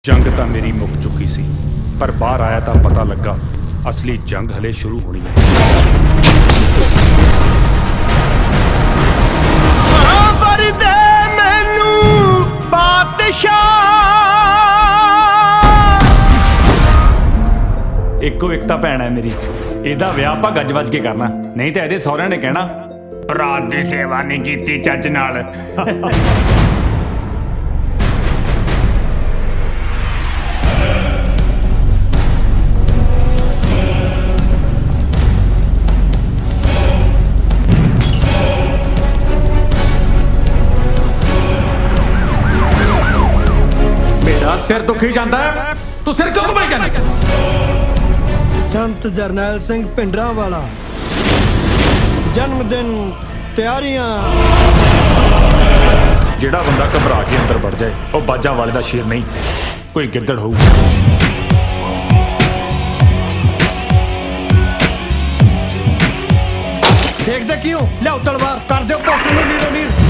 जंग ਤਾਂ ਮੇਰੀ ਮੁੱਕ ਚੁੱਕੀ ਸੀ ਪਰ ਬਾਹਰ ਆਇਆ ਤਾਂ ਪਤਾ ਲੱਗਾ ਅਸਲੀ ਜੰਗ ਹਲੇ ਸ਼ੁਰੂ ਹੋਣੀ ਹੈ। ਵਰਦੇ ਮੈਨੂੰ ਬਾਦਸ਼ਾਹ ਇੱਕੋ ਇੱਕ ਤਾਂ ਭੈਣ ਹੈ ਮੇਰੀ, ਇਹਦਾ ਵਿਆਹ ਆਪਾਂ ਗੱਜ ਵੱਜ ਕੇ ਕਰਨਾ, ਨਹੀਂ ਤਾਂ ਇਹਦੇ ਸਹੁਰਿਆਂ ਨੇ ਕਹਿਣਾ ਰਾਤ ਦੀ ਸੇਵਾ ਨਹੀਂ ਕੀਤੀ ਚੱਜ ਨਾਲ। सिर दुखी जाता है तू सिर क्यों घुमाई जाना? संत जरनैल सिंह भिंडरां वाला जन्मदिन ਤਿਆਰੀਆਂ। ਜਿਹੜਾ ਬੰਦਾ ਘਬਰਾ ਕੇ ਅੰਦਰ ਵੜ ਜਾਏ ਉਹ ਬਾਜਾਂ ਵਾਲੇ ਦਾ ਸ਼ੇਰ ਨਹੀਂ, ਕੋਈ ਗਿੱਦੜ ਹੋਊ। ਦੇਖਦੇ ਕਿਉਂ ਲਿਆਓ ਤਲਵਾਰ, ਕਰ ਦਿਓ ਪੋਸਟਰ ਨੂੰ ਨੀਰੋ ਨੀਰ।